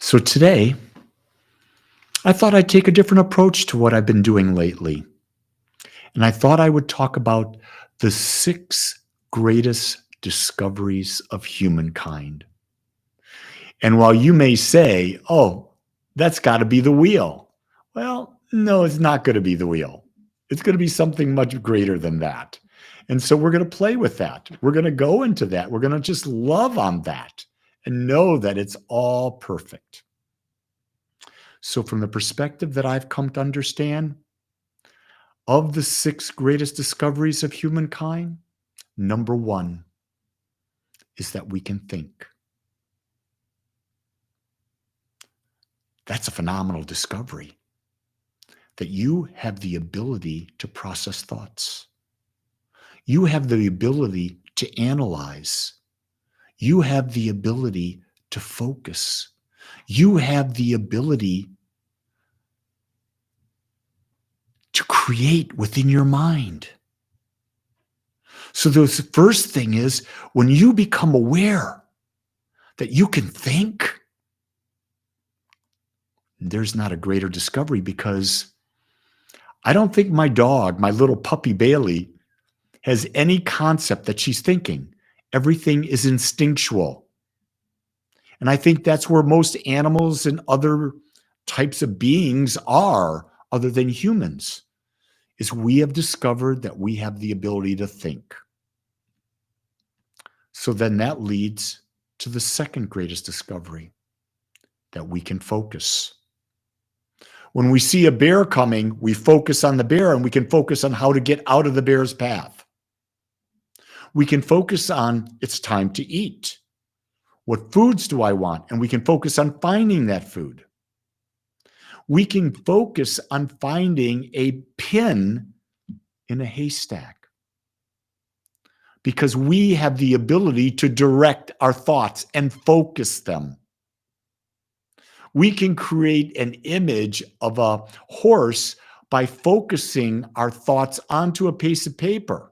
So today, I thought I'd take a different approach to what I've been doing lately. And I thought I would talk about the six greatest discoveries of humankind. And while you may say, oh, that's got to be the wheel. Well, no, it's not going to be the wheel. It's going to be something much greater than that. And so we're going to play with that. We're going to go into that. We're going to just love on that and know that it's all perfect. So, from the perspective that I've come to understand, of the six greatest discoveries of humankind, number one is that we can think. That's a phenomenal discovery, that you have the ability to process thoughts. You have the ability to analyze. You have the ability to focus. You have the ability to create within your mind. So the first thing is, when you become aware that you can think, there's not a greater discovery, because I don't think my dog, my little puppy Bailey, has any concept that she's thinking. Everything is instinctual. And I think that's where most animals and other types of beings are, other than humans, is we have discovered that we have the ability to think. So then that leads to the second greatest discovery, that we can focus. When we see a bear coming, we focus on the bear and we can focus on how to get out of the bear's path. We can focus on it's time to eat. What foods do I want? And we can focus on finding that food. We can focus on finding a pin in a haystack, because we have the ability to direct our thoughts and focus them. We can create an image of a horse by focusing our thoughts onto a piece of paper.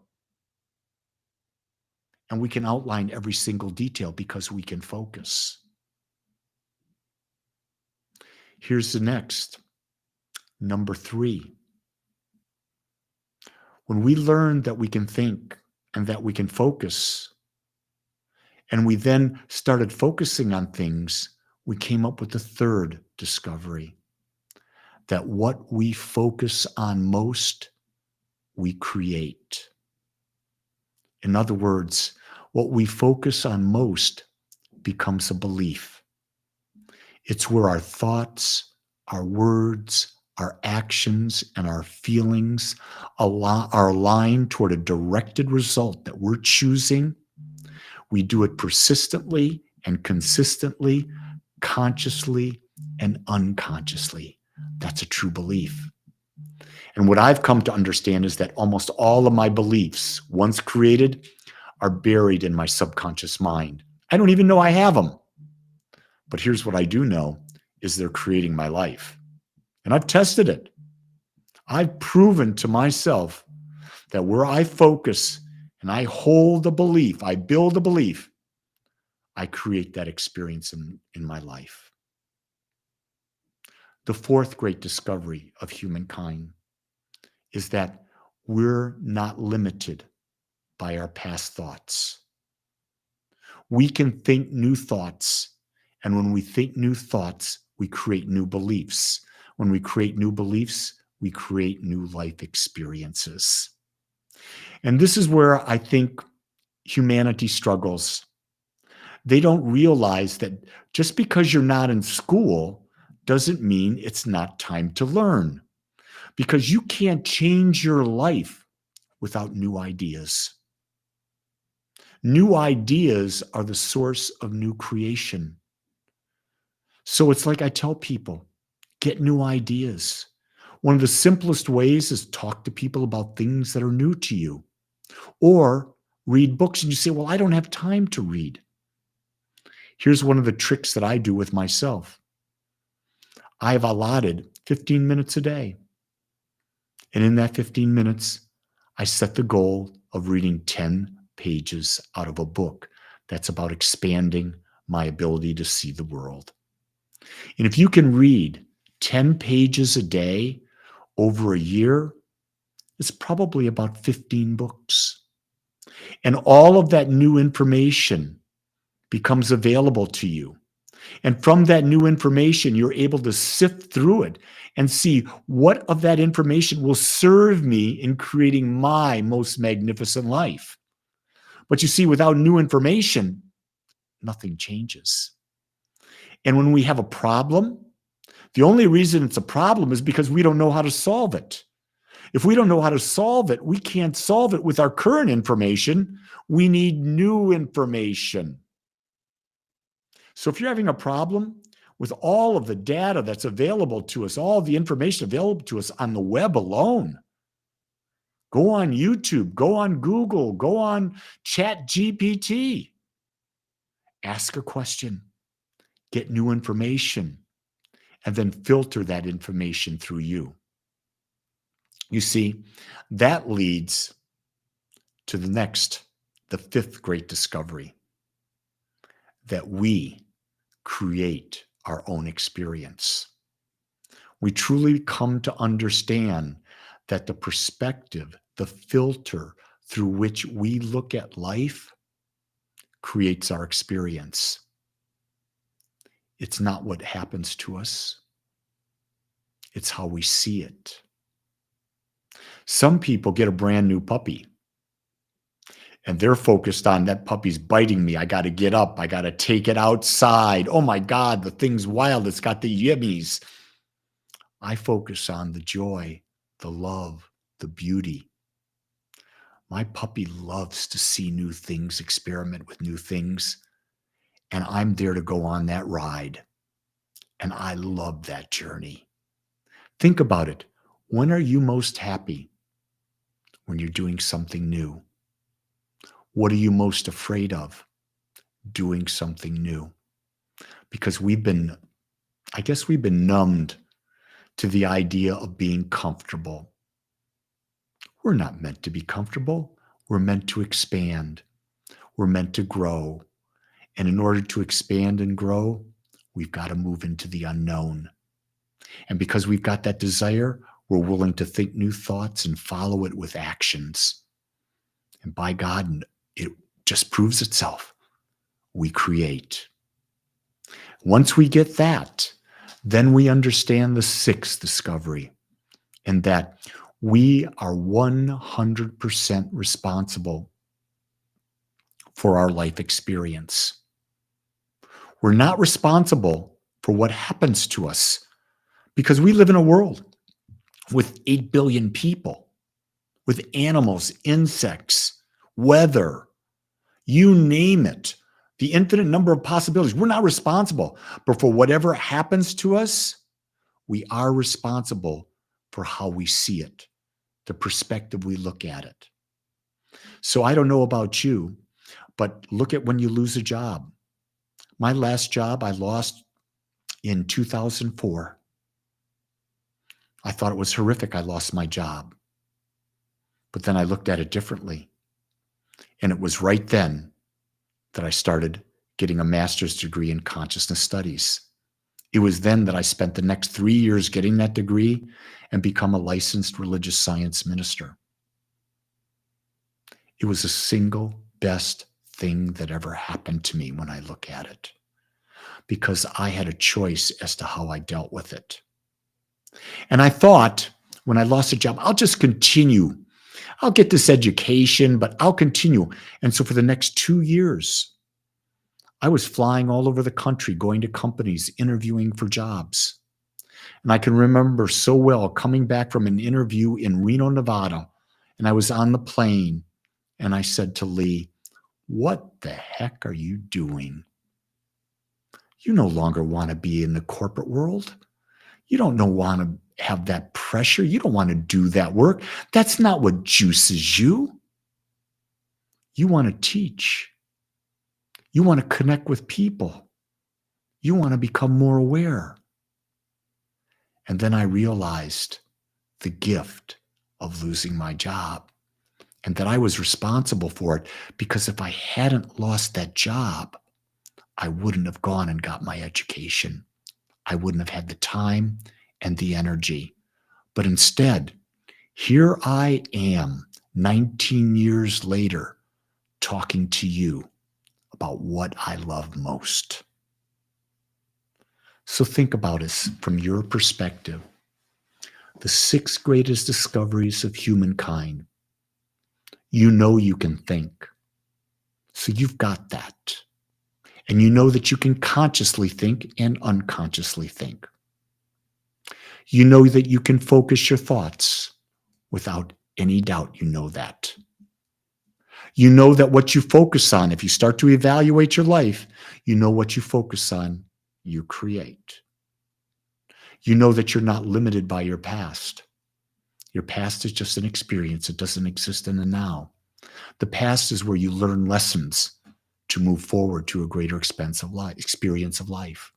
And we can outline every single detail because we can focus. Here's the next, number three. When we learn that we can think and that we can focus, and we then started focusing on things, we came up with the third discovery, that what we focus on most, we create. In other words, what we focus on most becomes a belief. It's where our thoughts, our words, our actions, and our feelings are aligned toward a directed result that we're choosing. We do it persistently and consistently, consciously and unconsciously. That's a true belief. And what I've come to understand is that almost all of my beliefs, once created, are buried in my subconscious mind. I don't even know I have them. But here's what I do know, is they're creating my life. And I've tested it. I've proven to myself that where I focus and I hold a belief, I build a belief, I create that experience in my life. The fourth great discovery of humankind is that we're not limited by our past thoughts. We can think new thoughts, and when we think new thoughts, we create new beliefs. When we create new beliefs, we create new life experiences. And this is where I think humanity struggles. They don't realize that just because you're not in school doesn't mean it's not time to learn, because you can't change your life without new ideas. New ideas are the source of new creation. So it's like I tell people, get new ideas. One of the simplest ways is talk to people about things that are new to you, or read books. And you say, well, I don't have time to read. Here's one of the tricks that I do with myself. I've allotted 15 minutes a day. And in that 15 minutes, I set the goal of reading 10 pages out of a book that's about expanding my ability to see the world. And if you can read 10 pages a day over a year, it's probably about 15 books. And all of that new information becomes available to you. And from that new information, you're able to sift through it and see what of that information will serve me in creating my most magnificent life. But you see, without new information, nothing changes. And when we have a problem, the only reason it's a problem is because we don't know how to solve it. If we don't know how to solve it, we can't solve it with our current information. We need new information. So if you're having a problem with all of the data that's available to us, all the information available to us on the web alone, go on YouTube, go on Google, go on ChatGPT. Ask a question, get new information, and then filter that information through you. You see, that leads to the fifth great discovery, that we create our own experience. We truly come to understand that the perspective, the filter through which we look at life creates our experience. It's not what happens to us. It's how we see it. Some people get a brand new puppy and they're focused on that puppy's biting me. I got to get up. I got to take it outside. Oh my God, the thing's wild. It's got the yimmies. I focus on the joy, the love, the beauty. My puppy loves to see new things, experiment with new things, and I'm there to go on that ride. And I love that journey. Think about it. When are you most happy? When you're doing something new. What are you most afraid of? Doing something new. Because I guess we've been numbed to the idea of being comfortable. We're not meant to be comfortable. We're meant to expand. We're meant to grow. And in order to expand and grow, we've got to move into the unknown. And because we've got that desire, we're willing to think new thoughts and follow it with actions. And by God, it just proves itself. We create. Once we get that, then we understand the sixth discovery, and that we are 100% responsible for our life experience. We're not responsible for what happens to us because we live in a world with 8 billion people, with animals, insects, weather, you name it, the infinite number of possibilities. We're not responsible, but for whatever happens to us, we are responsible for how we see it, the perspective we look at it. So I don't know about you, but look at when you lose a job. My last job I lost in 2004. I thought it was horrific I lost my job. But then I looked at it differently. And it was right then that I started getting a master's degree in consciousness studies. It was then that I spent the next 3 years getting that degree and become a licensed religious science minister. It was the single best thing that ever happened to me when I look at it, because I had a choice as to how I dealt with it. And I thought when I lost a job, I'll just continue. I'll get this education, but I'll continue. And so for the next 2 years, I was flying all over the country, going to companies, interviewing for jobs. And I can remember so well coming back from an interview in Reno, Nevada, and I was on the plane, and I said to Lee, "What the heck are you doing? You no longer want to be in the corporate world. You don't want to have that pressure. You don't want to do that work. That's not what juices you. You want to teach. You want to connect with people. You want to become more aware." And then I realized the gift of losing my job and that I was responsible for it, because if I hadn't lost that job, I wouldn't have gone and got my education. I wouldn't have had the time and the energy. But instead, here I am, 19 years later, talking to you about what I love most. So think about it from your perspective. The 6 greatest discoveries of humankind. You know you can think. So you've got that. And you know that you can consciously think and unconsciously think. You know that you can focus your thoughts without any doubt. You know that. You know that what you focus on, if you start to evaluate your life, you know what you focus on, you create. You know that you're not limited by your past. Your past is just an experience. It doesn't exist in the now. The past is where you learn lessons to move forward to a greater experience of life.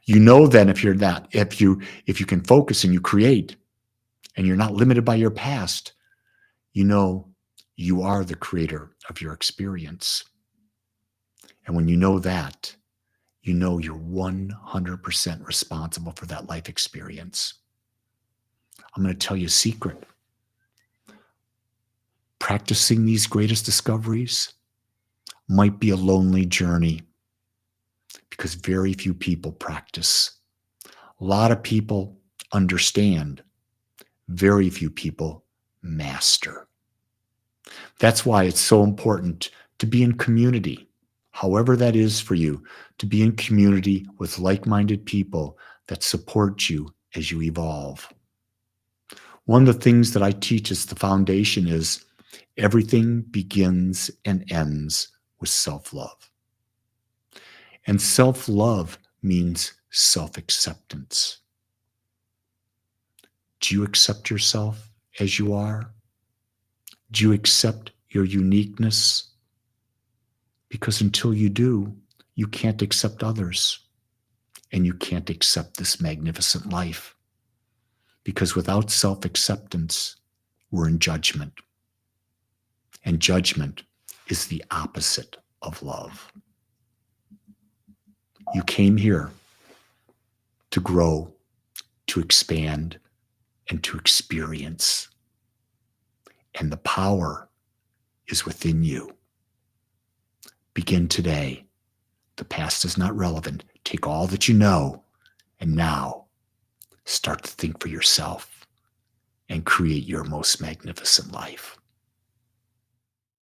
You know then if you can focus and you create and you're not limited by your past, you know you are the creator of your experience. And when you know that, you know you're 100% responsible for that life experience. I'm going to tell you a secret. Practicing these greatest discoveries might be a lonely journey because very few people practice. A lot of people understand. Very few people master. That's why it's so important to be in community, however that is for you, to be in community with like-minded people that support you as you evolve. One of the things that I teach as the foundation is everything begins and ends with self-love. And self-love means self-acceptance. Do you accept yourself as you are? Do you accept your uniqueness? Because until you do, you can't accept others. And you can't accept this magnificent life. Because without self-acceptance, we're in judgment. And judgment is the opposite of love. You came here to grow, to expand, and to experience. And the power is within you. Begin today. The past is not relevant. Take all that you know, and now start to think for yourself and create your most magnificent life.